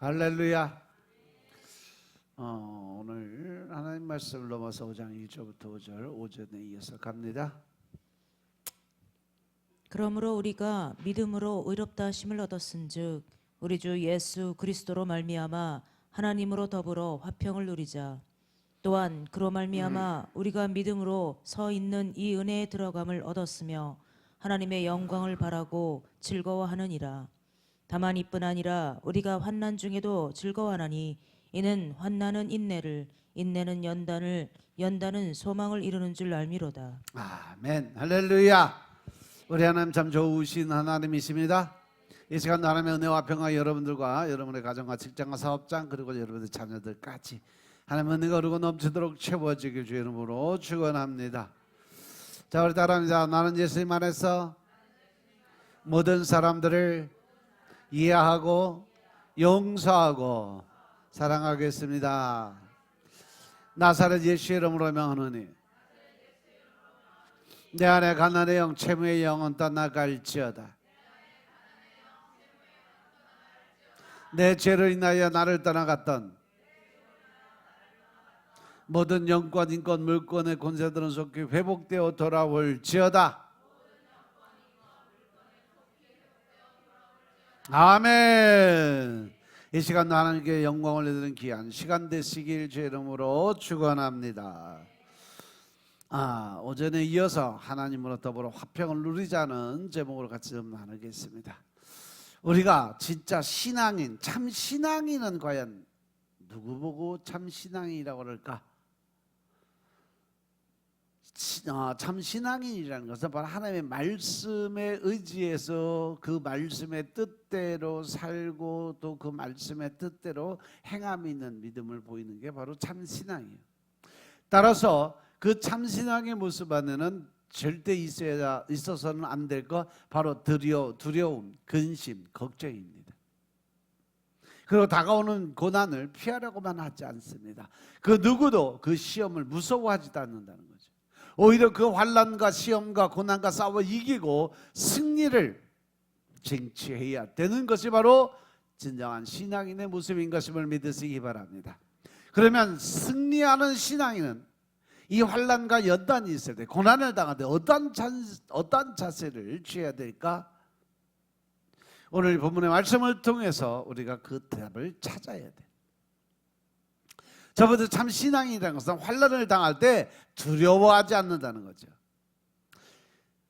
할렐루야. 오늘 하나님 말씀을 넘어서 5장 1절부터 5절 오전에 이어서 갑니다. 그러므로 우리가 믿음으로 의롭다 하심을 얻었은즉 우리 주 예수 그리스도로 말미암아 하나님으로 더불어 화평을 누리자. 또한 그로 말미암아 우리가 믿음으로 서 있는 이 은혜에 들어감을 얻었으며 하나님의 영광을 바라고 즐거워하느니라. 다만 이뿐 아니라 우리가 환난 중에도 즐거워하나니 이는 환난은 인내를, 인내는 연단을, 연단은 소망을 이루는 줄 알미로다. 아멘. 할렐루야. 우리 하나님 참 좋으신 하나님이십니다. 이 시간 하나님의 은혜와 평화 여러분들과 여러분의 가정과 직장과 사업장 그리고 여러분의 자녀들까지 하나님의 은혜가 흐르고 넘치도록 채워지길 주의 이름으로 축원합니다. 자, 우리 따라합니다. 나는 예수님 안에서 모든 사람들을 이해하고 용서하고 사랑하겠습니다. 나사렛 예수의 이름으로 명하노니 내 안에 가난의 영 채무의 영은 떠나갈지어다. 내 죄로 인하여 나를 떠나갔던 모든 영권, 인권, 물권의 권세들은 속히 회복되어 돌아올지어다. 아멘. 이 시간도 하나님께 영광을 드리는 귀한 시간 되시길 주의 이름으로 축원합니다. 오전에 이어서 하나님으로 더불어 화평을 누리자는 제목으로 같이 좀 나누겠습니다. 우리가 진짜 신앙인, 참 신앙인은 과연 누구 보고 참 신앙이라고 그럴까? 참 신앙인이라는 것은 바로 하나님의 말씀에 의지해서 그 말씀의 뜻대로 살고 또 그 말씀의 뜻대로 행함이 있는 믿음을 보이는 게 바로 참 신앙이에요. 따라서 그 참 신앙의 모습 안에는 절대 있어서는 안 될 것 바로 두려움, 근심, 걱정입니다. 그리고 다가오는 고난을 피하려고만 하지 않습니다. 그 누구도 그 시험을 무서워하지도 않는다는 거죠. 오히려 그 환난과 시험과 고난과 싸워 이기고 승리를 쟁취해야 되는 것이 바로 진정한 신앙인의 모습인 것임을 믿으시기 바랍니다. 그러면 승리하는 신앙인은 이 환난과 연단이 있을 때, 고난을 당할 때 어떤 자세를 취해야 될까? 오늘 본문의 말씀을 통해서 우리가 그 답을 찾아야 돼. 저부터 참 신앙이라는 것은 환난을 당할 때 두려워하지 않는다는 거죠.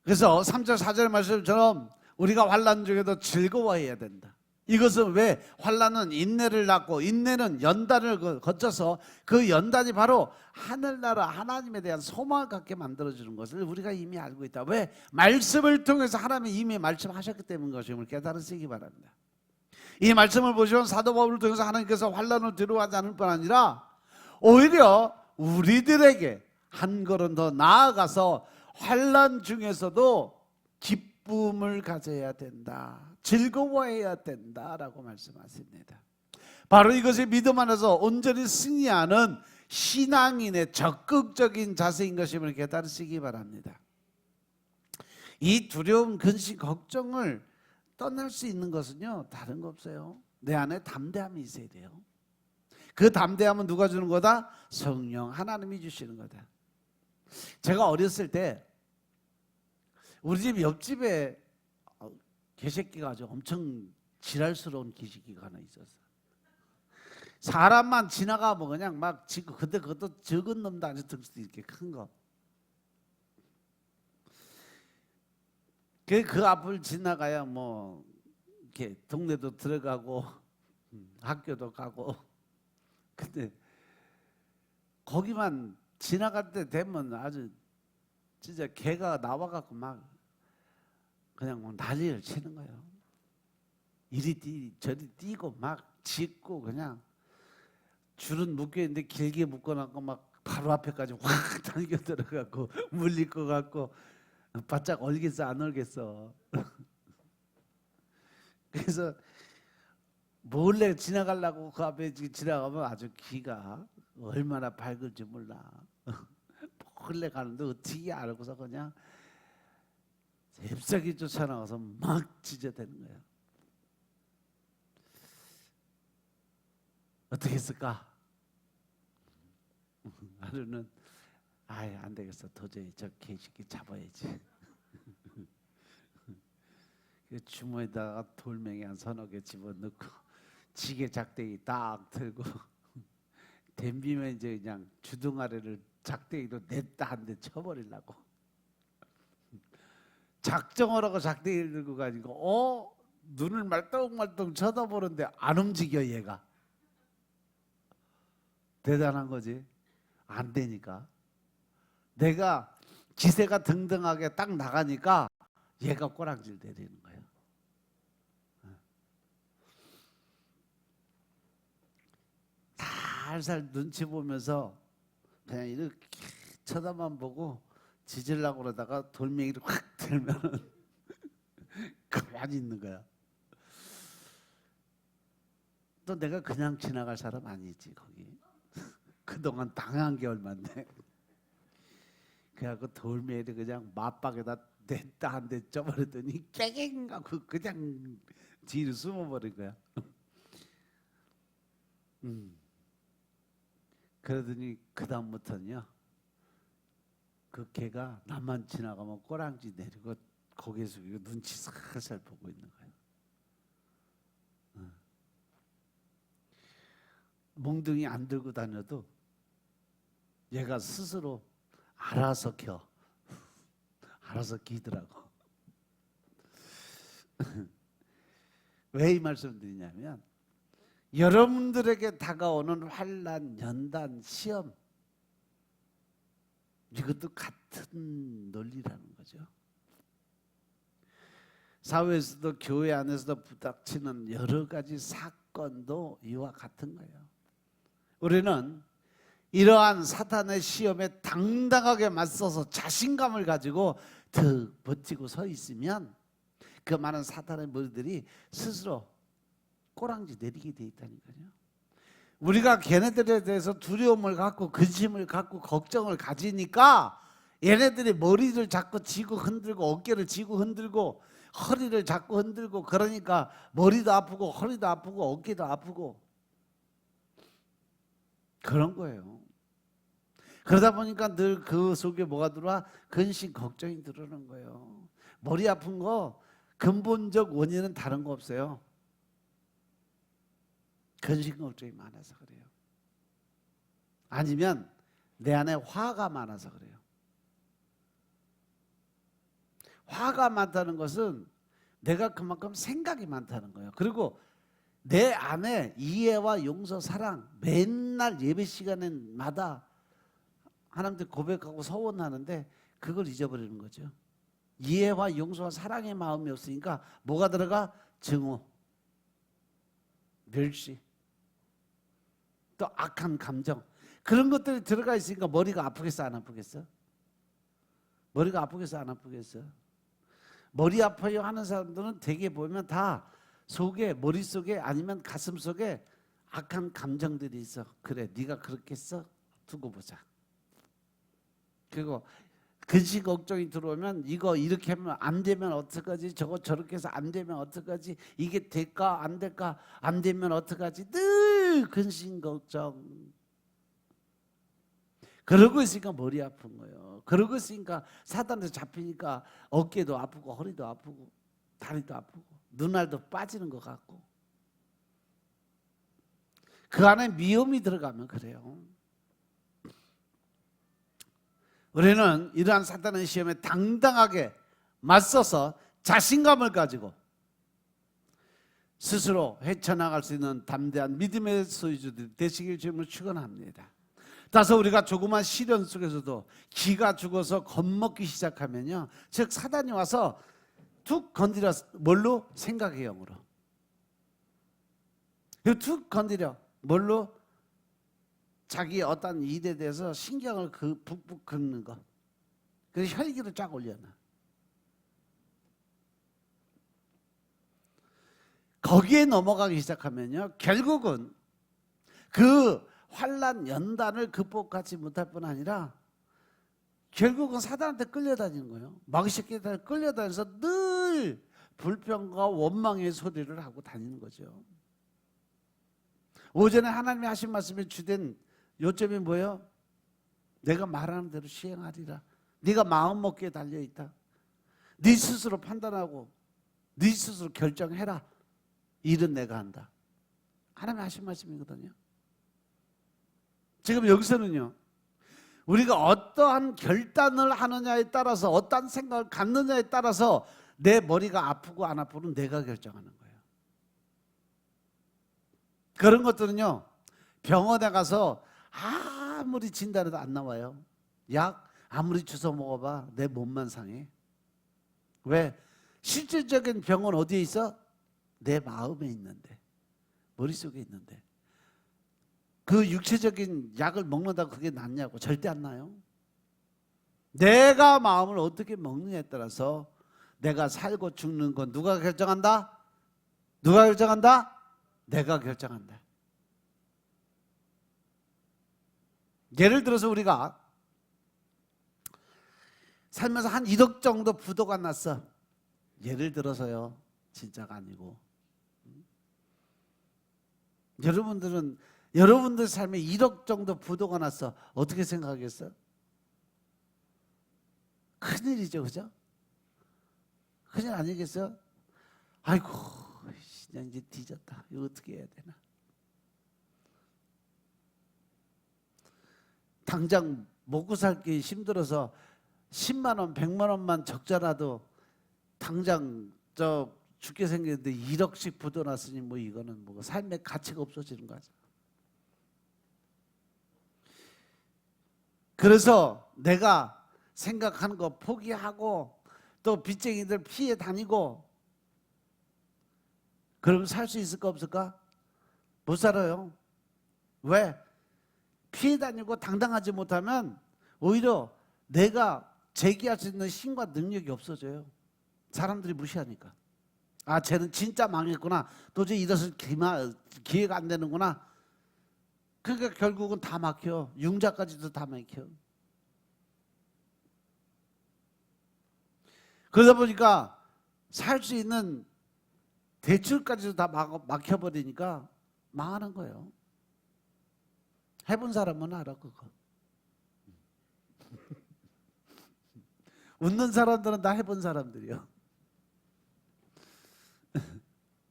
그래서 3절 4절 말씀처럼 우리가 환난 중에도 즐거워해야 된다. 이것은 왜? 환난은 인내를 낳고 인내는 연단을 거쳐서 그 연단이 바로 하늘나라 하나님에 대한 소망을 갖게 만들어주는 것을 우리가 이미 알고 있다. 왜? 말씀을 통해서 하나님이 이미 말씀하셨기 때문인 것임을 깨달으시기 바랍니다. 이 말씀을 보시면 사도 바울을 통해서 하나님께서 환난을 두려워하지 않을 뿐 아니라 오히려 우리들에게 한 걸음 더 나아가서 환난 중에서도 기쁨을 가져야 된다, 즐거워해야 된다라고 말씀하십니다. 바로 이것이 믿음 안에서 온전히 승리하는 신앙인의 적극적인 자세인 것임을 깨달으시기 바랍니다. 이 두려움, 근심, 걱정을 떠날 수 있는 것은요 다른 거 없어요. 내 안에 담대함이 있어야 돼요. 그 담대함은 누가 주는 거다? 성령 하나님이 주시는 거다. 제가 어렸을 때 우리 집 옆집에 개새끼가 아주 엄청 지랄스러운 개새끼가 하나 있었어. 사람만 지나가면 그냥 막 짖고, 근데 그것도 적은 놈도 아주 등수도 이렇게 큰 거. 그 앞을 지나가야 뭐 이렇게 동네도 들어가고 학교도 가고. 근데 거기만 지나갈 때 되면 아주 진짜 개가 나와갖고 막 그냥 막 난리를 치는 거예요. 이리 저리 뛰고 막 짖고 그냥 줄은 묶여있는데 길게 묶어놨고 막 바로 앞에까지 확 당겨 들어가고 물릴 것 같고 바짝 얼겠어 안 얼겠어. 그래서 몰래 지나가려고 그 앞에 지나가면 아주 기가 얼마나 밝을지 몰라. 몰래 가는데 어떻게 알고서 그냥 잽싸게 쫓아나가서 막 짖어대는 거예요. 어떻게 했을까? 하루는 아예 안 되겠어. 도저히 저 개새끼 잡아야지. 주머니에다가 돌멩이 한 서너 개 집어넣고 지게 작대기 딱 들고 댐비면 이제 그냥 주둥아래를 작대기로 냈다 한 대 쳐버리려고. 작정을 하고 작대기를 들고 가지고 눈을 말똥말똥 쳐다보는데 안 움직여 얘가. 대단한 거지. 안 되니까. 내가 기세가 등등하게 딱 나가니까 얘가 꼬랑지를 내리는 거예요. 살살 눈치 보면서 그냥 이렇게 쳐다만 보고 짖으려고 그러다가 돌멩이를 확 들면 가만히 있는 거야. 또 내가 그냥 지나갈 사람 아니지 거기. 그동안 당한 게 얼만데. 그래갖고 돌멩이를 그냥 맞박에다 냈다 한 대 쪄버렸더니 깨갱 하고 그냥 뒤로 숨어버린 거야. 그러더니 그 다음부터는요, 그 개가 나만 지나가면 꼬랑지 내리고 고개 숙이고 눈치 살살 보고 있는 거예요. 몽둥이 안 들고 다녀도 얘가 스스로 알아서 켜. 알아서 기더라고. 왜 이 말씀 드리냐면 여러분들에게 다가오는 환난, 연단, 시험 이것도 같은 논리라는 거죠. 사회에서도 교회 안에서도 부닥치는 여러 가지 사건도 이와 같은 거예요. 우리는 이러한 사탄의 시험에 당당하게 맞서서 자신감을 가지고 더 버티고 서 있으면 그 많은 사탄의 무리들이 스스로 꼬랑지 내리게 돼 있다니까요. 우리가 걔네들에 대해서 두려움을 갖고 근심을 갖고 걱정을 가지니까 얘네들이 머리를 자꾸 쥐고 흔들고 어깨를 쥐고 흔들고 허리를 자꾸 흔들고 그러니까 머리도 아프고 허리도 아프고 어깨도 아프고 그런 거예요. 그러다 보니까 늘 그 속에 뭐가 들어와? 근심 걱정이 들어오는 거예요. 머리 아픈 거 근본적 원인은 다른 거 없어요. 근심 걱정이 많아서 그래요. 아니면 내 안에 화가 많아서 그래요. 화가 많다는 것은 내가 그만큼 생각이 많다는 거예요. 그리고 내 안에 이해와 용서, 사랑 맨날 예배 시간마다 하나님한테 고백하고 서원하는데 그걸 잊어버리는 거죠. 이해와 용서와 사랑의 마음이 없으니까 뭐가 들어가? 증오, 멸시, 또 악한 감정 그런 것들이 들어가 있으니까 머리가 아프겠어 안 아프겠어? 머리가 아프겠어 안 아프겠어? 머리 아파요 하는 사람들은 대개 보면 다 속에 머릿속에 아니면 가슴속에 악한 감정들이 있어. 그래 네가 그렇게 했어? 두고 보자. 그리고 근심 걱정이 들어오면 이거 이렇게 하면 안 되면 어떡하지? 저거 저렇게 해서 안 되면 어떡하지? 이게 될까 안 될까? 안 되면 어떡하지? 늘 근심 걱정. 그러고 있으니까 머리 아픈 거예요. 그러고 있으니까 사단한테 잡히니까 어깨도 아프고 허리도 아프고 다리도 아프고 눈알도 빠지는 것 같고 그 안에 미움이 들어가면 그래요. 우리는 이러한 사탄의 시험에 당당하게 맞서서 자신감을 가지고 스스로 헤쳐나갈 수 있는 담대한 믿음의 소유주들이 되시길 주님으로 축원합니다. 따라서 우리가 조그만 시련 속에서도 기가 죽어서 겁먹기 시작하면요, 즉 사단이 와서 툭 건드려. 뭘로? 생각의 영으로. 툭 건드려. 뭘로? 자기 어떤 일에 대해서 신경을 북북 긁는 거. 그래서 혈기를 쫙 올려놔. 거기에 넘어가기 시작하면요, 결국은 그 환난 연단을 극복하지 못할 뿐 아니라 결국은 사단한테 끌려다니는 거예요. 마귀 새끼한테 끌려다니면서 늘 불평과 원망의 소리를 하고 다니는 거죠. 오전에 하나님이 하신 말씀에 주된 요점이 뭐예요? 내가 말하는 대로 시행하리라. 네가 마음 먹기에 달려있다. 네 스스로 판단하고 네 스스로 결정해라. 일은 내가 한다. 하나님이 하신 말씀이거든요. 지금 여기서는요, 우리가 어떠한 결단을 하느냐에 따라서, 어떠한 생각을 갖느냐에 따라서 내 머리가 아프고 안 아프는 내가 결정하는 거예요. 그런 것들은요, 병원에 가서 아무리 진단해도 안 나와요. 약 아무리 주워 먹어봐 내 몸만 상해. 왜? 실질적인 병은 어디에 있어? 내 마음에 있는데, 머릿속에 있는데. 그 육체적인 약을 먹는다고 그게 낫냐고? 절대 안 나요. 내가 마음을 어떻게 먹느냐에 따라서 내가 살고 죽는 건 누가 결정한다? 누가 결정한다? 내가 결정한다. 예를 들어서 우리가 살면서 한 1억 정도 부도가 났어. 예를 들어서요. 진짜가 아니고. 여러분들 삶에 1억 정도 부도가 났어. 어떻게 생각하겠어? 큰일이죠. 그죠? 큰일 아니겠어요? 아이고 이제 뒤졌다. 이거 어떻게 해야 되나? 당장 먹고 살기 힘들어서 10만 원, 100만 원만 적자라도 당장 죽게 생겼는데 1억씩 부도났으니 뭐 이거는 뭐 삶의 가치가 없어지는 거죠. 그래서 내가 생각하는 거 포기하고 또 빚쟁이들 피해 다니고 그러면 살 수 있을까 없을까? 못 살아요. 왜? 피해 다니고 당당하지 못하면 오히려 내가 제기할 수 있는 힘과 능력이 없어져요. 사람들이 무시하니까. 아, 쟤는 진짜 망했구나. 도저히 일어설 기회가 안 되는구나. 그러니까 결국은 다 막혀. 융자까지도 다 막혀. 그러다 보니까 살 수 있는 대출까지도 다 막혀버리니까 망하는 거예요. 해본 사람은 알아 그거. 웃는 사람들은 다 해본 사람들이요.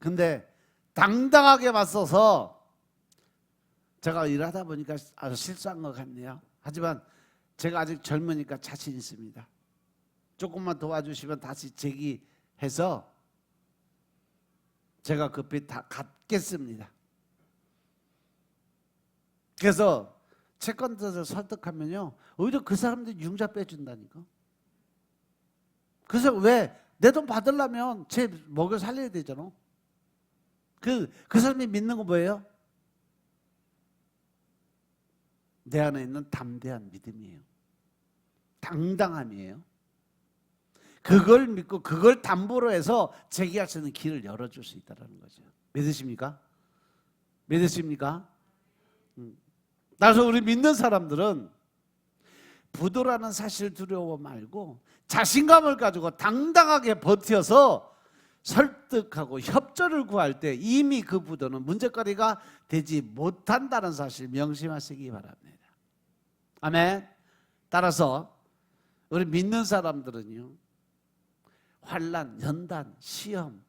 근데 당당하게 맞서서 제가 일하다 보니까 아주 실수한 것 같네요. 하지만 제가 아직 젊으니까 자신 있습니다. 조금만 도와주시면 다시 제기해서 제가 그 빚 다 갚겠습니다. 그래서 채권자들 설득하면요, 오히려 그 사람들이 융자 빼준다니까. 그래서 왜? 내 돈 받으려면 제 먹여 살려야 되잖아. 그 사람이 믿는 거 뭐예요? 내 안에 있는 담대한 믿음이에요. 당당함이에요. 그걸 믿고 그걸 담보로 해서 제기할 수 있는 길을 열어줄 수 있다는 거죠. 믿으십니까? 믿으십니까? 그래서 우리 믿는 사람들은 부도라는 사실 두려워 말고 자신감을 가지고 당당하게 버텨서 설득하고 협조를 구할 때 이미 그 부도는 문제거리가 되지 못한다는 사실 명심하시기 바랍니다. 아멘. 따라서 우리 믿는 사람들은요, 환난, 연단, 시험,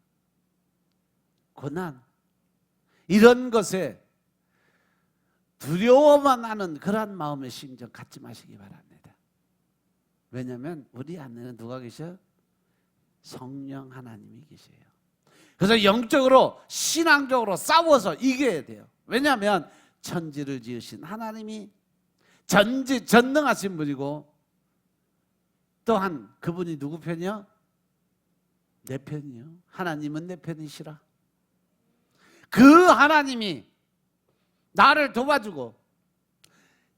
고난 이런 것에 두려워만 하는 그러한 마음의 심정 갖지 마시기 바랍니다. 왜냐하면 우리 안에는 누가 계셔요? 성령 하나님이 계세요. 그래서 영적으로 신앙적으로 싸워서 이겨야 돼요. 왜냐하면 천지를 지으신 하나님이 전능하신 분이고 또한 그분이 누구 편이요? 내 편이요. 하나님은 내 편이시라. 그 하나님이 나를 도와주고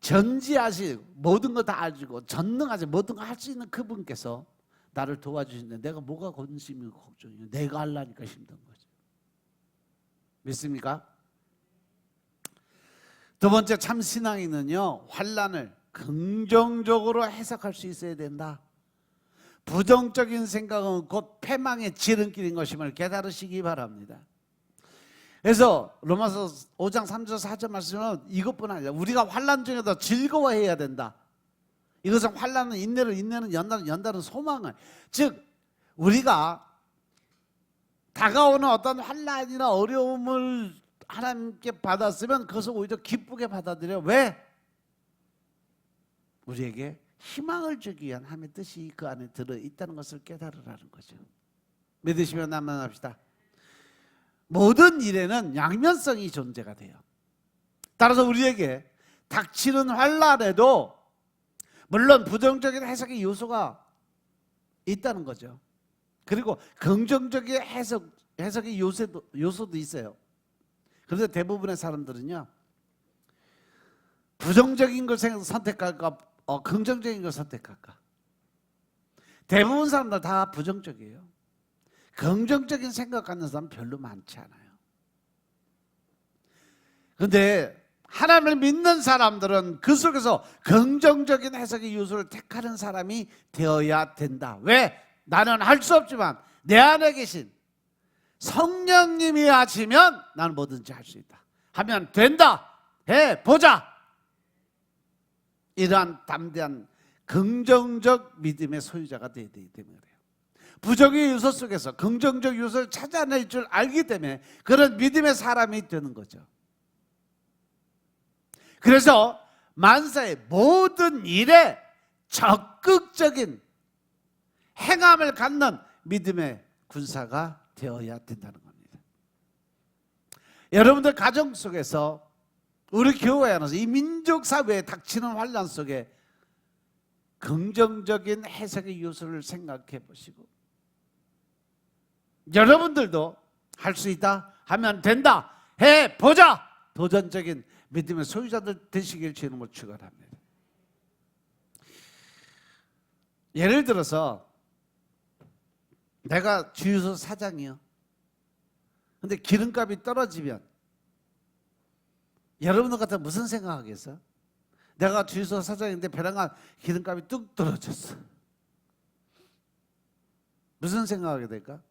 전지하시고 모든 거 다 아시고 전능하시고 모든 거 할 수 있는 그분께서 나를 도와주시는데 내가 뭐가 관심이고 걱정이에요? 내가 하려니까 힘든 거죠. 믿습니까? 두 번째 참 신앙인은요, 환난을 긍정적으로 해석할 수 있어야 된다. 부정적인 생각은 곧 패망의 지름길인 것임을 깨달으시기 바랍니다. 그래서 로마서 5장 3절 4절 말씀은 이것뿐 아니라 우리가 환난 중에도 즐거워해야 된다. 이것은 환난은 인내를, 인내는 연단은, 연단은 소망을. 즉 우리가 다가오는 어떤 환난이나 어려움을 하나님께 받았으면 그것을 오히려 기쁘게 받아들여. 왜? 우리에게 희망을 주기 위한 하나님의 뜻이 그 안에 들어있다는 것을 깨달으라는 거죠. 믿으시면 남만합시다. 모든 일에는 양면성이 존재가 돼요. 따라서 우리에게 닥치는 환난에도 물론 부정적인 해석의 요소가 있다는 거죠. 그리고 긍정적인 해석의 요소도 있어요. 그런데 대부분의 사람들은요, 부정적인 걸 선택할까, 긍정적인 걸 선택할까? 대부분 사람들 다 부정적이에요. 긍정적인 생각 갖는 사람 별로 많지 않아요. 그런데 하나님을 믿는 사람들은 그 속에서 긍정적인 해석의 요소를 택하는 사람이 되어야 된다. 왜? 나는 할 수 없지만 내 안에 계신 성령님이 하시면 나는 뭐든지 할 수 있다. 하면 된다. 해보자. 이러한 담대한 긍정적 믿음의 소유자가 되어야 되기 때문에 그래요. 부정의 요소 속에서 긍정적 요소를 찾아낼 줄 알기 때문에 그런 믿음의 사람이 되는 거죠. 그래서 만사의 모든 일에 적극적인 행함을 갖는 믿음의 군사가 되어야 된다는 겁니다. 여러분들 가정 속에서 우리 교회 안에서 이 민족 사회에 닥치는 환난 속에 긍정적인 해석의 요소를 생각해 보시고 여러분들도 할 수 있다 하면 된다 해보자 도전적인 믿음의 소유자들 되시길 주님으로 축원합니다. 예를 들어서 내가 주유소 사장이요. 근데 기름값이 떨어지면 여러분들 같으면 무슨 생각하겠어? 내가 주유소 사장인데 배낭간 기름값이 뚝 떨어졌어. 무슨 생각하게 될까?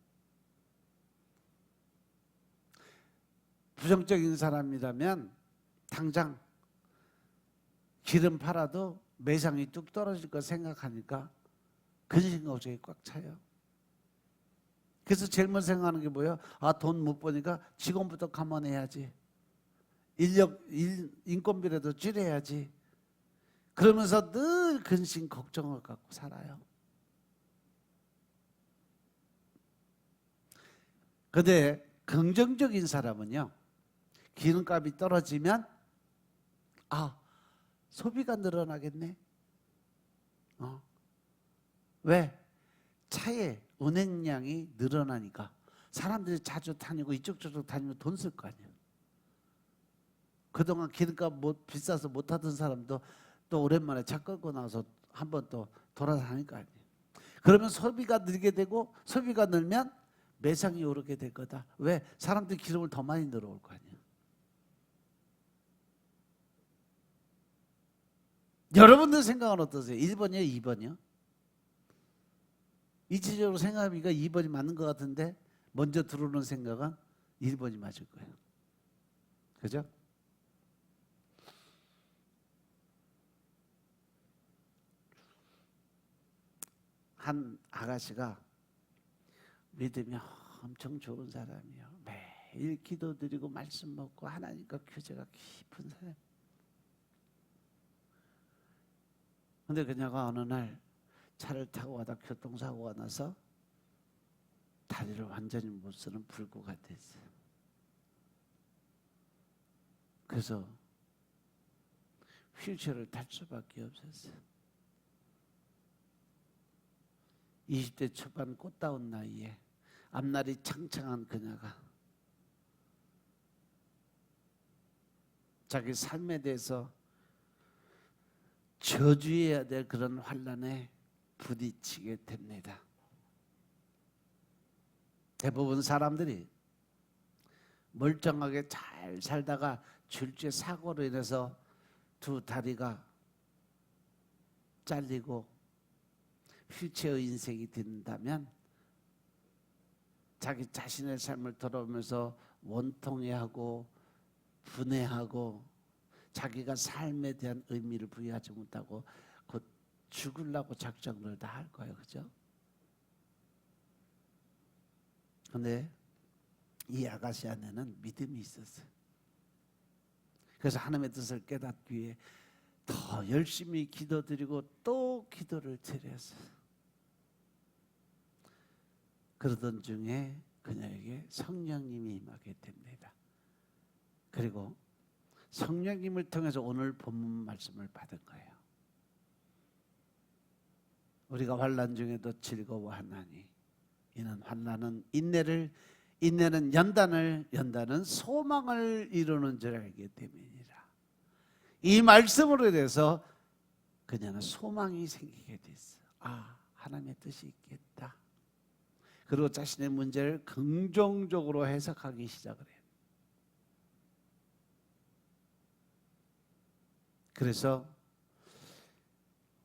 부정적인 사람이라면 당장 기름 팔아도 매상이 뚝 떨어질 거 생각하니까 근심걱정이 꽉 차요. 그래서 제일 먼저 생각하는 게 뭐예요? 돈 못 버니까 직원부터 감원해야지. 인건비라도 줄여야지. 그러면서 늘 근심 걱정을 갖고 살아요. 그런데 긍정적인 사람은요, 기름값이 떨어지면 소비가 늘어나겠네. 왜? 차에 운행량이 늘어나니까 사람들이 자주 다니고 이쪽 저쪽 다니면 돈 쓸 거 아니에요. 그동안 기름값 비싸서 못 타던 사람도 또 오랜만에 차 끌고 나와서 한번 또 돌아다닐 거 아니에요. 그러면 소비가 늘게 되고 소비가 늘면 매상이 오르게 될 거다. 왜? 사람들이 기름을 더 많이 넣어올 거 아니에요. 여러분들 생각은 어떠세요? 1번이요? 2번이요? 이치적으로 생각하니까 2번이 맞는 것 같은데 먼저 들어오는 생각은 1번이 맞을 거예요. 그죠? 한 아가씨가 믿음이 엄청 좋은 사람이에요. 매일 기도드리고 말씀 먹고 하나님과 교제가 깊은 사람. 근데 그녀가 어느 날 차를 타고 가다 교통사고가 나서 다리를 완전히 못 쓰는 불구가 됐어요. 그래서 휠체어를 탈 수밖에 없었어요. 20대 초반 꽃다운 나이에 앞날이 창창한 그녀가 자기 삶에 대해서 저주해야 될 그런 환난에 부딪히게 됩니다. 대부분 사람들이 멀쩡하게 잘 살다가 줄지의 사고로 인해서 두 다리가 잘리고 휠체어 인생이 된다면 자기 자신의 삶을 돌아보면서 원통해하고 분해하고 자기가 삶에 대한 의미를 부여하지 못하고 곧 죽으려고 작정을 다 할 거예요. 그죠? 근데 이 아가씨 안에는 믿음이 있었어요. 그래서 하나님의 뜻을 깨닫기 위해 더 열심히 기도드리고 또 기도를 드렸어요. 그러던 중에 그녀에게 성령님이 임하게 됩니다. 그리고 성령님을 통해서 오늘 본문 말씀을 받은 거예요. 우리가 환난 중에도 즐거워하나니 이는 환난은 인내를, 인내는 연단을, 연단은 소망을 이루는 줄 알기 때문이라. 이 말씀으로 인해서 그녀는 소망이 생기게 됐어요. 아, 하나님의 뜻이 있겠다. 그리고 자신의 문제를 긍정적으로 해석하기 시작을 해요. 그래서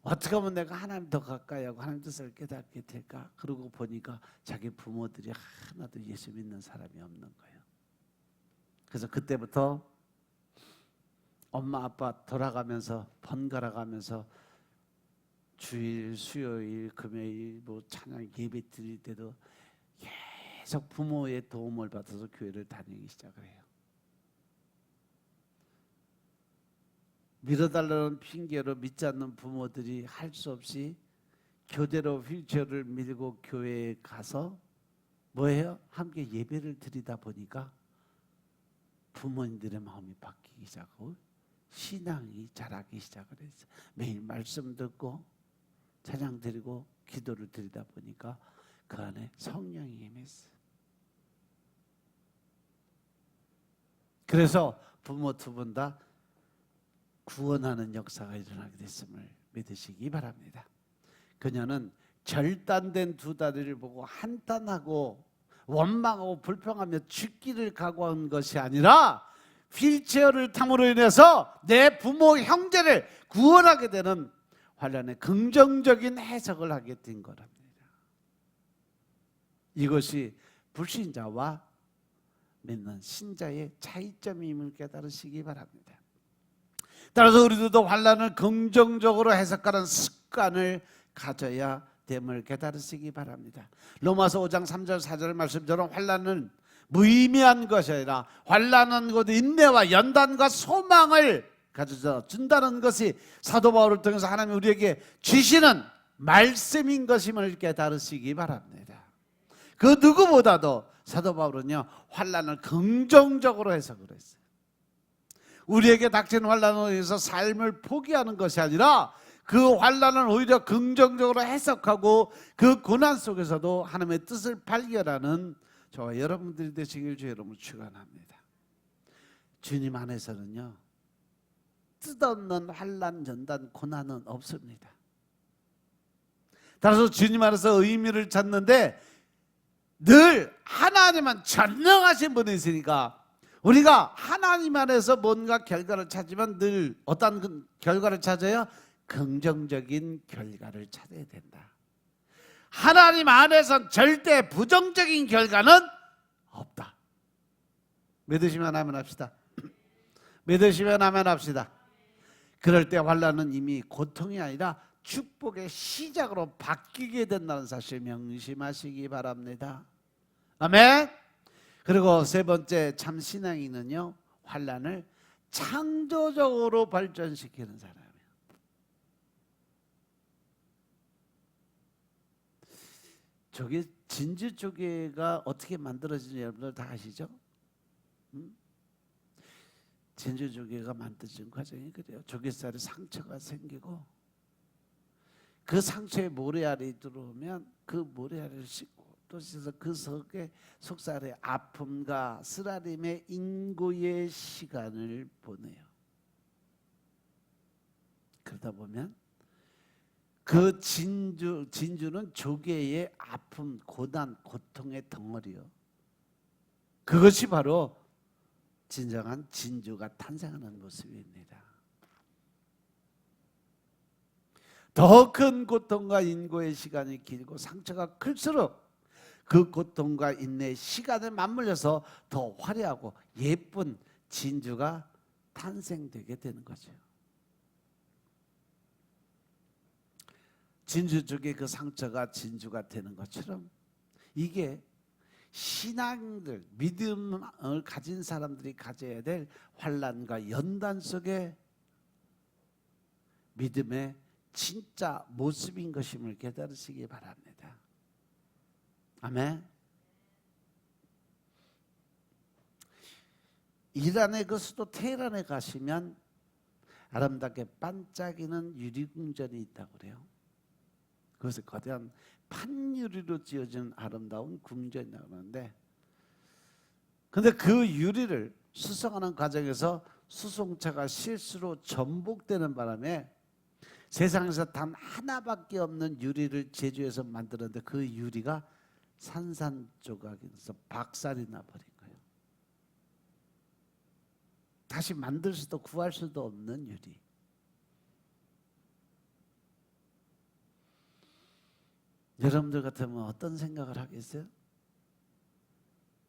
어떻게 하면 내가 하나님 더 가까이 하고 하나님 뜻을 깨닫게 될까? 그러고 보니까 자기 부모들이 하나도 예수 믿는 사람이 없는 거예요. 그래서 그때부터 엄마 아빠 돌아가면서 번갈아 가면서 주일, 수요일, 금요일 뭐 찬양 예배 드릴 때도 계속 부모의 도움을 받아서 교회를 다니기 시작을 해요. 밀어달라는 핑계로 믿지 않는 부모들이 할 수 없이 교대로 휠체어를 밀고 교회에 가서 뭐예요? 함께 예배를 드리다 보니까 부모님들의 마음이 바뀌기 시작하고 신앙이 자라기 시작을 했어요. 매일 말씀 듣고 찬양 드리고 기도를 드리다 보니까 그 안에 성령이 임했어요. 그래서 부모 두 분 다 구원하는 역사가 일어나게 됐음을 믿으시기 바랍니다. 그녀는 절단된 두 다리를 보고 한탄하고 원망하고 불평하며 죽기를 각오한 것이 아니라 휠체어를 탐으로 인해서 내 부모 형제를 구원하게 되는 환난의 긍정적인 해석을 하게 된 거랍니다. 이것이 불신자와 믿는 신자의 차이점임을 깨달으시기 바랍니다. 따라서 우리들도 환난을 긍정적으로 해석하는 습관을 가져야 됨을 깨달으시기 바랍니다. 로마서 5장 3절 4절 말씀처럼 환난은 무의미한 것이 아니라 환난은 곧 인내와 연단과 소망을 가져다 준다는 것이 사도 바울을 통해서 하나님이 우리에게 주시는 말씀인 것임을 깨달으시기 바랍니다. 그 누구보다도 사도 바울은요 환난을 긍정적으로 해석을 했어요. 우리에게 닥친 환난으로 인해서 삶을 포기하는 것이 아니라 그 환난을 오히려 긍정적으로 해석하고 그 고난 속에서도 하나님의 뜻을 발견하는 저와 여러분들이 되시길 주의 이름으로 축원합니다. 주님 안에서는요 뜻없는 환난, 연단, 고난은 없습니다. 따라서 주님 안에서 의미를 찾는데 늘 하나님은 전능하신 분이 있으니까 우리가 하나님 안에서 뭔가 결과를 찾으면 늘 어떤 결과를 찾아요? 긍정적인 결과를 찾아야 된다. 하나님 안에선 절대 부정적인 결과는 없다. 믿으시면 아멘 합시다. 믿으시면 아멘 합시다. 그럴 때 환난은 이미 고통이 아니라 축복의 시작으로 바뀌게 된다는 사실 명심하시기 바랍니다. 아멘. 그리고 세 번째 참 신앙인은요 환난을 창조적으로 발전시키는 사람이에요. 저게 진주조개가 어떻게 만들어지는지 여러분들 다 아시죠? 진주조개가 만들어진 과정이 그래요. 조개살에 상처가 생기고 그 상처에 모래알이 들어오면 그 모래알을 씻고 또 씻어서 그 속살에 아픔과 쓰라림의 인고의 시간을 보내요. 그러다 보면 그 진주는 조개의 아픔, 고난, 고통의 덩어리요. 그것이 바로 진정한 진주가 탄생하는 모습입니다. 더 큰 고통과 인고의 시간이 길고 상처가 클수록 그 고통과 인내의 시간에 맞물려서 더 화려하고 예쁜 진주가 탄생되게 되는 거죠. 진주 쪽에 그 상처가 진주가 되는 것처럼 이게 신앙들, 믿음을 가진 사람들이 가져야 될 환난과 연단 속에 믿음의 진짜 모습인 것임을 깨달으시기 바랍니다. 아멘. 이란의 그 수도 테헤란에 가시면 아름답게 반짝이는 유리궁전이 있다고 그래요. 그것을 거대한 판유리로 지어진 아름다운 궁전이라고 하는데, 근데 그 유리를 수송하는 과정에서 수송차가 실수로 전복되는 바람에 세상에서 단 하나밖에 없는 유리를 제조해서 만들었는데 그 유리가 산산조각이 나서 박살이 나버린 거예요. 다시 만들 수도 구할 수도 없는 유리. 여러분들 같으면 어떤 생각을 하겠어요?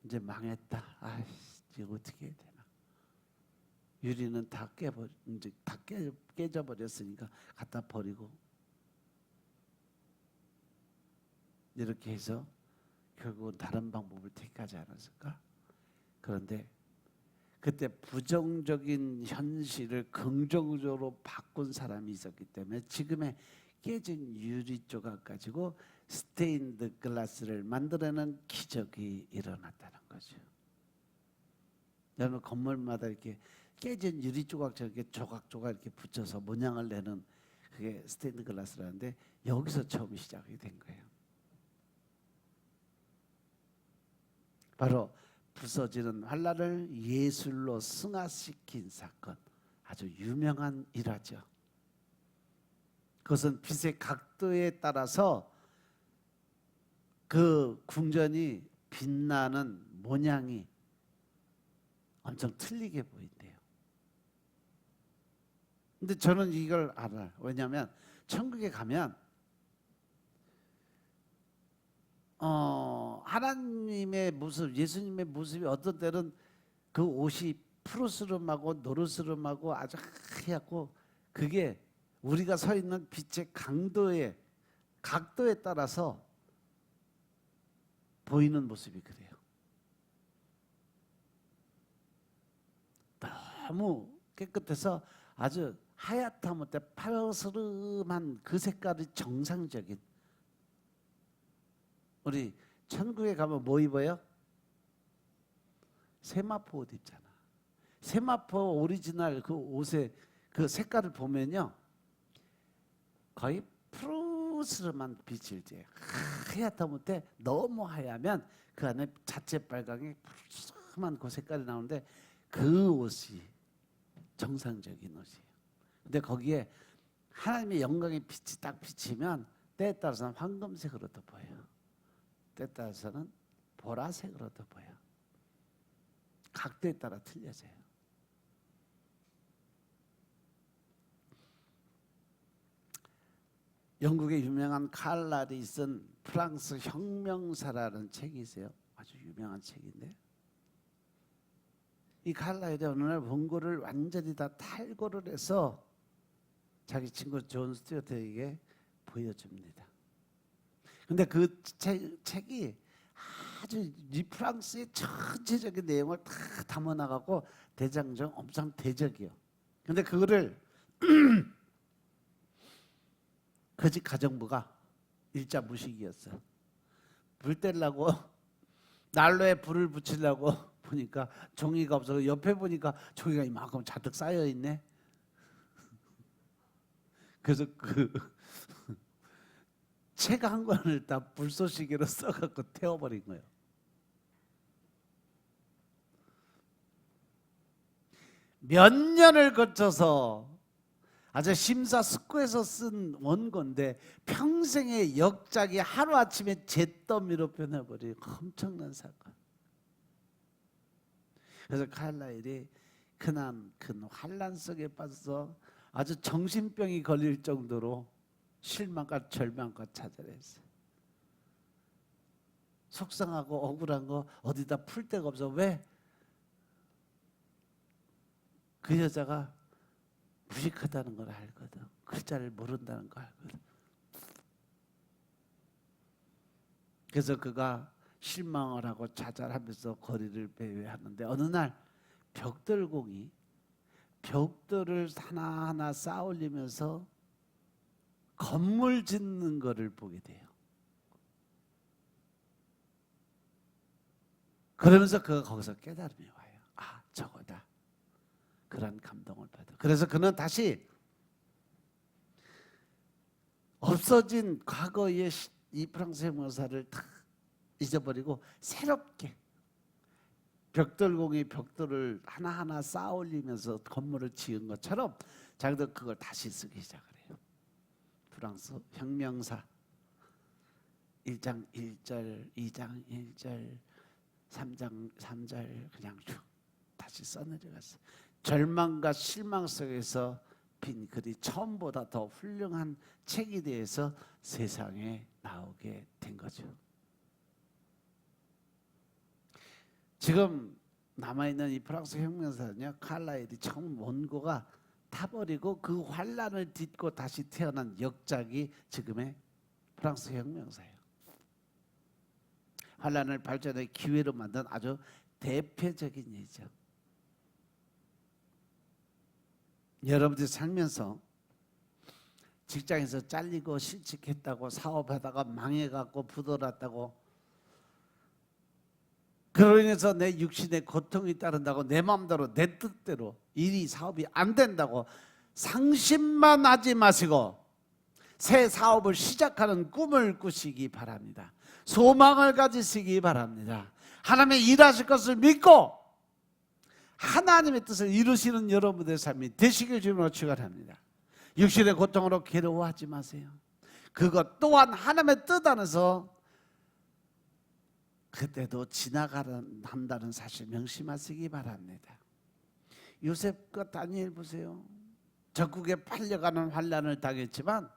이제 망했다. 이제 어떻게 해야 되나? 유리는 다 이제 다 깨져 버렸으니까 갖다 버리고 이렇게 해서 결국은 다른 방법을 택하지 않았을까? 그런데 그때 부정적인 현실을 긍정적으로 바꾼 사람이 있었기 때문에 지금의 깨진 유리 조각 가지고 스테인드 글라스를 만들어내는 기적이 일어났다는 거죠. 여러분 건물마다 이렇게 깨진 유리 조각처럼 이렇게 조각조각 이렇게 붙여서 모양을 내는 그게 스테인드 글라스라는데 여기서 처음 시작이 된 거예요. 바로 부서지는 환란을 예술로 승화시킨 사건, 아주 유명한 일화죠. 그것은 빛의 각도에 따라서 그 궁전이 빛나는 모양이 엄청 틀리게 보인대요. 근데 저는 이걸 알아요. 왜냐하면 천국에 가면 하나님의 모습, 예수님의 모습이 어떤 때는 그 옷이 푸르스름하고 노르스름하고 아주 하얗고 그게 우리가 서 있는 빛의 강도의 각도에 따라서 보이는 모습이 그래요. 너무 깨끗해서 아주 하얗다 못해 파르스름한 그 색깔이 정상적인. 우리 천국에 가면 뭐 입어요? 세마포 옷 입잖아. 세마포 오리지널 그 옷의 그 색깔을 보면요, 거의 푸르스름한 빛을 띠요. 하얗다 못해 너무 하얗면 그 안에 자체 빨강이 푸르스름한 그 색깔이 나오는데 그 옷이 정상적인 옷이에요. 근데 거기에 하나님의 영광의 빛이 딱 비치면 때에 따라서는 황금색으로도 보여요. 때에 따라서는 보라색으로도 보여. 각도에 따라 틀려져요. 영국의 유명한 칼날이 쓴 프랑스 혁명사라는 책이 있어요. 아주 유명한 책인데 이 칼날이 어느 날 원고를 완전히 다 탈고를 해서 자기 친구 존 스튜어트에게 보여줍니다. 근데 그 책이 아주 이 프랑스의 전체적인 내용을 다 담아나가고 대장정 엄청 대적이요. 근데 그거를 그 집 가정부가 일자 무식이었어. 불 떼려고 난로에 불을 붙이려고 보니까 종이가 없어서 옆에 보니까 종이가 이만큼 잔뜩 쌓여 있네. 그래서 그 책 한 권을 다 불쏘시개로 써갖고 태워버린 거예요. 몇 년을 거쳐서 아주 심사숙고해서 쓴 원고인데 평생의 역작이 하루아침에 잿더미로 변해버린 엄청난 사건. 그래서 칼라일이 큰 환란 속에 빠져서 아주 정신병이 걸릴 정도로 실망과 절망과 좌절했어요. 속상하고 억울한 거 어디다 풀 데가 없어. 왜? 그 여자가 무식하다는 걸 알거든. 글자를 모른다는 걸 알거든. 그래서 그가 실망을 하고 좌절하면서 거리를 배회하는데 어느 날 벽돌공이 벽돌을 하나하나 쌓아 올리면서 건물 짓는 것을 보게 돼요. 그러면서 그가 거기서 깨달음이 와요. 아, 저거다. 그런 감동을 받아. 그래서 그는 다시 없어진 과거의 이 프랑스 혁명사를 다 잊어버리고 새롭게 벽돌공이 벽돌을 하나하나 쌓아 올리면서 건물을 지은 것처럼 자기도 그걸 다시 쓰기 시작을 해요. 프랑스 혁명사 1장 1절, 2장 1절, 3장 3절 그냥 쭉 다시 써내려갔어요. 절망과 실망 속에서 빈 글이 처음보다 더 훌륭한 책이 되어서 세상에 나오게 된 거죠. 지금 남아있는 이 프랑스 혁명사는요, 칼라일이 처음 원고가 타버리고 그 환란을 딛고 다시 태어난 역작이 지금의 프랑스 혁명사예요. 환란을 발전의 기회로 만든 아주 대표적인 예죠. 여러분들이 살면서 직장에서 잘리고 실직했다고, 사업하다가 망해갖고 부도났다고, 그로 인해서 내 육신의 고통이 따른다고, 내 마음대로 내 뜻대로 일이 사업이 안 된다고 상심만 하지 마시고 새 사업을 시작하는 꿈을 꾸시기 바랍니다. 소망을 가지시기 바랍니다. 하나님의 일하실 것을 믿고 하나님의 뜻을 이루시는 여러분들의 삶이 되시길 주님으로 축원합니다. 육신의 고통으로 괴로워하지 마세요. 그것 또한 하나님의 뜻 안에서 그때도 지나간다는 사실 명심하시기 바랍니다. 요셉과 다니엘 보세요. 적국에 팔려가는 환란을 당했지만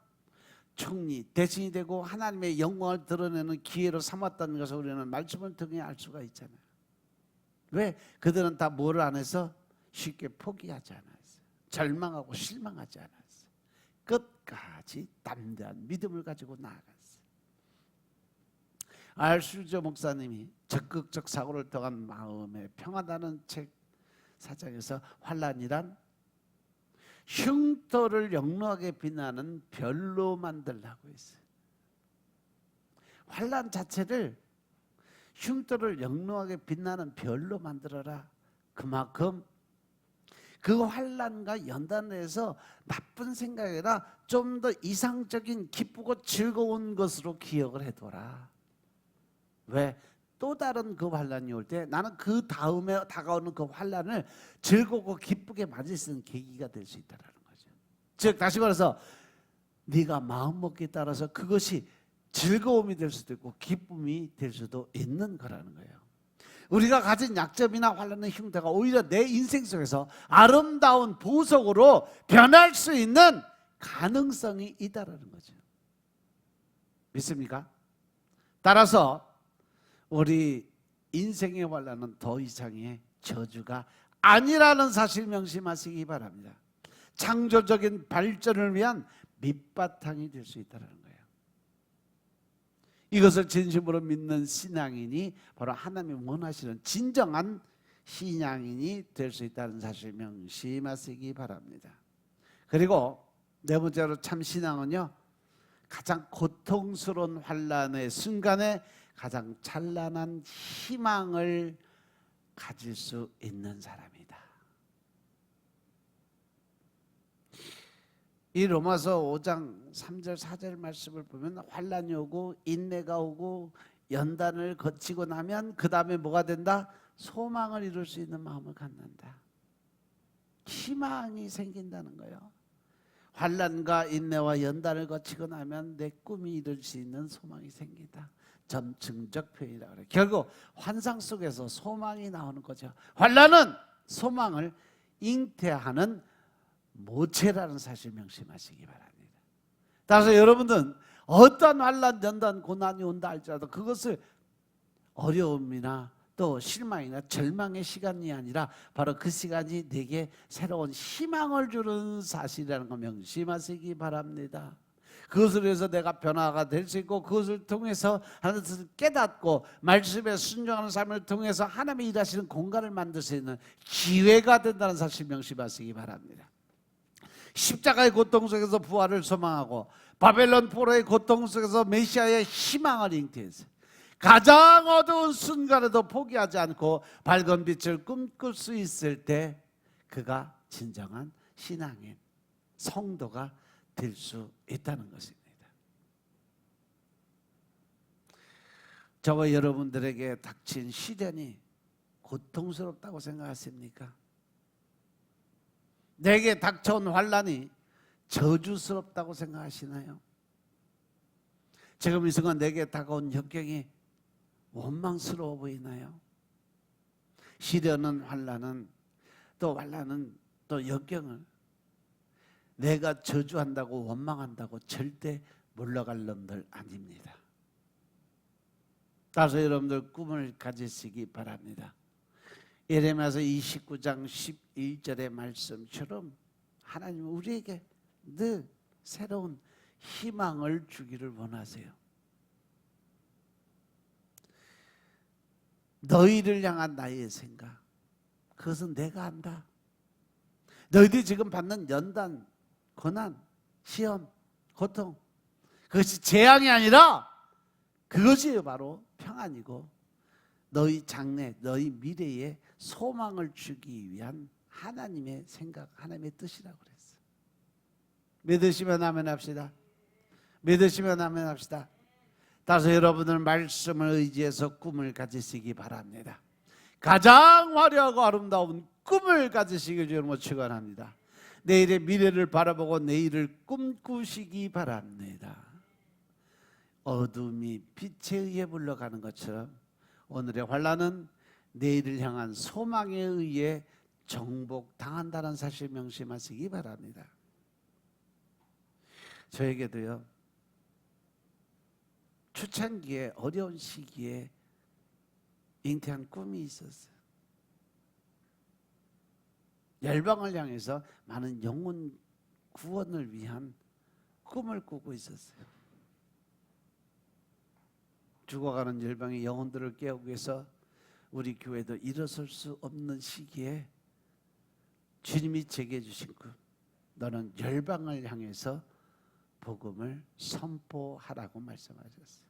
총리, 대신이 되고 하나님의 영광을 드러내는 기회로 삼았다는 것을 우리는 말씀을 통해 알 수가 있잖아요. 왜? 그들은 다 뭐를 안 해서 쉽게 포기하지 않았어요. 절망하고 실망하지 않았어요. 끝까지 담대한 믿음을 가지고 나아갔어요. 알슈저 목사님이 적극적 사고를 통한 마음의 평화라는 책 4장에서 환란이란 흉터를 영롱하게 빛나는 별로 만들라고 했어요. 환란 자체를 흉터를 영롱하게 빛나는 별로 만들어라. 그만큼 그 환란과 연단해서 나쁜 생각이 아니라 좀 더 이상적인 기쁘고 즐거운 것으로 기억을 해둬라. 왜? 또 다른 그 환란이 올 때 나는 그 다음에 다가오는 그 환란을 즐겁고 기쁘게 맞을 수 있는 계기가 될 수 있다는 거죠. 즉 다시 말해서 네가 마음먹기에 따라서 그것이 즐거움이 될 수도 있고 기쁨이 될 수도 있는 거라는 거예요. 우리가 가진 약점이나 환란의 흉터가 오히려 내 인생 속에서 아름다운 보석으로 변할 수 있는 가능성이 있다는 거죠. 믿습니까? 따라서 우리 인생의 환란은 더 이상의 저주가 아니라는 사실 명심하시기 바랍니다. 창조적인 발전을 위한 밑바탕이 될 수 있다는 거예요. 이것을 진심으로 믿는 신앙인이 바로 하나님이 원하시는 진정한 신앙인이 될 수 있다는 사실 명심하시기 바랍니다. 그리고 네 번째로 참 신앙은요, 가장 고통스러운 환란의 순간에 가장 찬란한 희망을 가질 수 있는 사람이다. 이 로마서 5장 3절 4절 말씀을 보면 환란이 오고 인내가 오고 연단을 거치고 나면 그 다음에 뭐가 된다? 소망을 이룰 수 있는 마음을 갖는다. 희망이 생긴다는 거예요. 환란과 인내와 연단을 거치고 나면 내 꿈이 이룰 수 있는 소망이 생긴다. 점층적 표현이라고 그래요. 결국 환상 속에서 소망이 나오는 거죠. 환란은 소망을 잉태하는 모체라는 사실 명심하시기 바랍니다. 따라서 여러분들은 어떤 환란, 연단, 고난이 온다 할지라도 그것을 어려움이나 또 실망이나 절망의 시간이 아니라 바로 그 시간이 내게 새로운 희망을 주는 사실이라는 거 명심하시기 바랍니다. 그것을 위해서 내가 변화가 될 수 있고 그것을 통해서 하나님을 깨닫고 말씀에 순종하는 삶을 통해서 하나님이 일하시는 공간을 만들 수 있는 기회가 된다는 사실 명심하시기 바랍니다. 십자가의 고통 속에서 부활을 소망하고 바벨론 포로의 고통 속에서 메시아의 희망을 잉태해서 가장 어두운 순간에도 포기하지 않고 밝은 빛을 꿈꿀 수 있을 때 그가 진정한 신앙인 성도가 될 수 있다는 것입니다. 저와 여러분들에게 닥친 시련이 고통스럽다고 생각하십니까? 내게 닥쳐온 환난이 저주스럽다고 생각하시나요? 지금 이 순간 내게 다가온 역경이 원망스러워 보이나요? 시련은 환난은 또 역경을 내가 저주한다고 원망한다고 절대 물러갈 놈들 아닙니다. 따라서 여러분들 꿈을 가지시기 바랍니다. 예레미야서 29장 11절의 말씀처럼 하나님은 우리에게 늘 새로운 희망을 주기를 원하세요. 너희를 향한 나의 생각, 그것은 내가 안다. 너희들이 지금 받는 연단, 고난, 시험, 고통, 그것이 재앙이 아니라 그것이 바로 평안이고 너희 장래, 너희 미래에 소망을 주기 위한 하나님의 생각, 하나님의 뜻이라고 그랬어요. 믿으시면 아멘 합시다. 믿으시면 아멘 합시다. 따라서 여러분들 말씀을 의지해서 꿈을 가지시기 바랍니다. 가장 화려하고 아름다운 꿈을 가지시길 주님으로 축원합니다. 내일의 미래를 바라보고 내일을 꿈꾸시기 바랍니다. 어둠이 빛에 의해 물러가는 것처럼 오늘의 환난은 내일을 향한 소망에 의해 정복당한다는 사실 명심하시기 바랍니다. 저에게도요, 초창기에 어려운 시기에 잉태한 꿈이 있었어요. 열방을 향해서 많은 영혼 구원을 위한 꿈을 꾸고 있었어요. 죽어가는 열방의 영혼들을 깨우기 위해서 우리 교회도 일어설 수 없는 시기에 주님이 제게 주신 꿈, 너는 열방을 향해서 복음을 선포하라고 말씀하셨어요.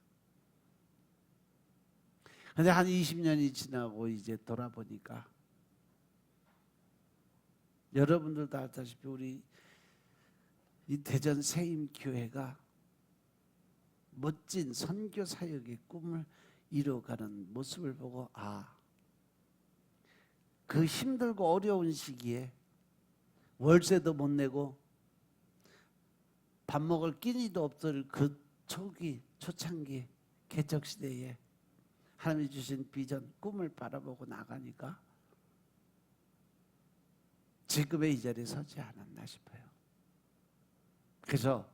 그런데 한 20년이 지나고 이제 돌아보니까 여러분들도 알다시피 우리 이 대전 세임교회가 멋진 선교 사역의 꿈을 이루어가는 모습을 보고 그 힘들고 어려운 시기에 월세도 못 내고 밥 먹을 끼니도 없을 그 초창기 개척 시대에 하나님이 주신 비전, 꿈을 바라보고 나가니까 지금의 이 자리에 서지 않았나 싶어요. 그래서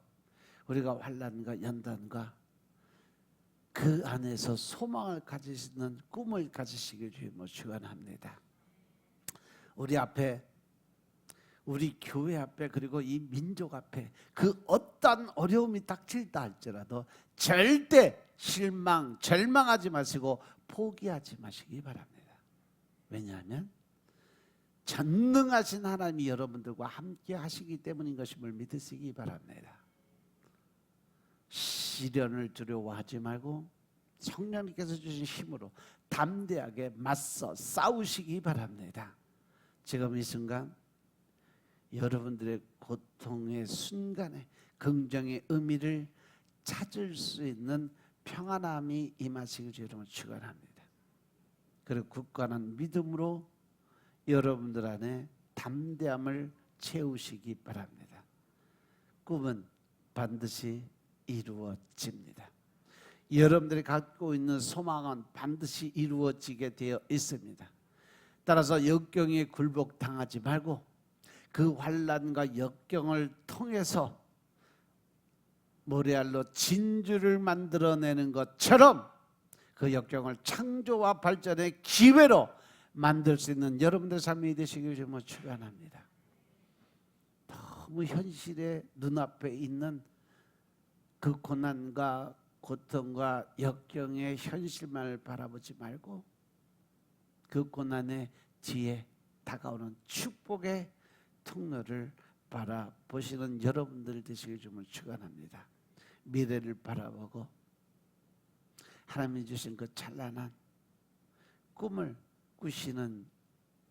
우리가 환난과 연단과 그 안에서 소망을 가지시는 꿈을 가지시길 주님으로 축원합니다. 우리 앞에, 우리 교회 앞에, 그리고 이 민족 앞에 그 어떤 어려움이 닥칠다 할지라도 절대 실망, 절망하지 마시고 포기하지 마시기 바랍니다. 왜냐하면 전능하신 하나님이 여러분들과 함께 하시기 때문인 것임을 믿으시기 바랍니다. 시련을 두려워하지 말고 성령님께서 주신 힘으로 담대하게 맞서 싸우시기 바랍니다. 지금 이 순간 여러분들의 고통의 순간에 긍정의 의미를 찾을 수 있는 평안함이 임하시길 주님으로 축원합니다. 그리고 굳건한 믿음으로 여러분들 안에 담대함을 채우시기 바랍니다. 꿈은 반드시 이루어집니다. 여러분들이 갖고 있는 소망은 반드시 이루어지게 되어 있습니다. 따라서 역경에 굴복당하지 말고 그 환난과 역경을 통해서 모래알로 진주를 만들어내는 것처럼 그 역경을 창조와 발전의 기회로 만들 수 있는 여러분들 삶이 되시길 주님으로 축원합니다. 너무 현실의 눈앞에 있는 그 고난과 고통과 역경의 현실만을 바라보지 말고 그 고난의 뒤에 다가오는 축복의 통로를 바라보시는 여러분들 되시길 주님을 축원합니다. 미래를 바라보고 하나님이 주신 그 찬란한 꿈을 꾸시는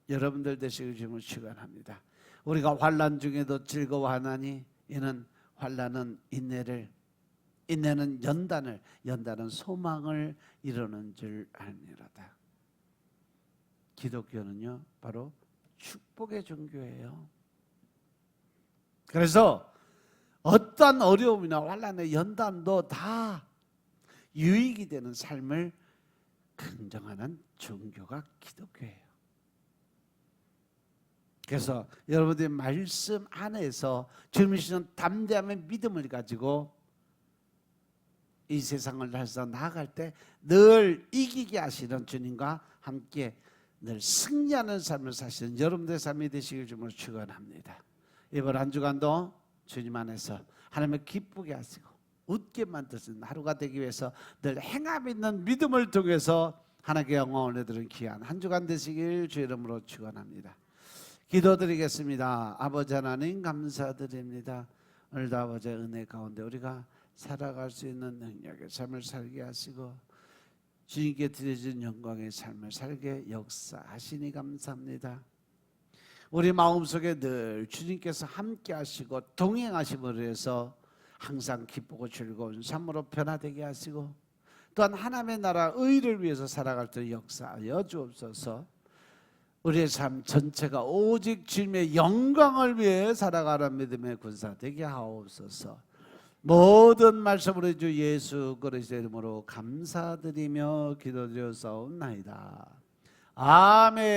여러분들 되시길 주님을 축원합니다. 우리가 환난 중에도 즐거워하나니 이는 환난은 인내를, 인내는 연단을, 연단은 소망을 이루는 줄 알미로다. 기독교는요 바로 축복의 종교예요. 그래서 어떠한 어려움이나 환난의 연단도 다 유익이 되는 삶을 긍정하는 종교가 기독교예요. 그래서 여러분들이 말씀 안에서 주님이 주시는 담대함의 믿음을 가지고 이 세상을 다해서 나아갈 때 늘 이기게 하시는 주님과 함께 늘 승리하는 삶을 사시는 여러분들의 삶이 되시길 주님으로 축원합니다. 이번 한 주간도 주님 안에서 하나님을 기쁘게 하시고 웃게 만드시는 하루가 되기 위해서 늘 행함 있는 믿음을 통해서 하나님께 영광을 드리는 귀한 한 주간 되시길 주 이름으로 축원합니다. 기도드리겠습니다. 아버지 하나님 감사드립니다. 오늘도 아버지의 은혜 가운데 우리가 살아갈 수 있는 능력의 삶을 살게 하시고 주님께 드려진 영광의 삶을 살게 역사하시니 감사합니다. 우리 마음속에 늘 주님께서 함께 하시고 동행하심으로 해서 항상 기쁘고 즐거운 삶으로 변화되게 하시고 또한 하나님의 나라 의를 위해서 살아갈 때 역사하여 주옵소서. 우리의 삶 전체가 오직 주님의 영광을 위해 살아가는 믿음의 군사 되게 하옵소서. 모든 말씀으로 주 예수 그리스도의 이름으로 감사드리며 기도드렸사옵나이다. 아멘.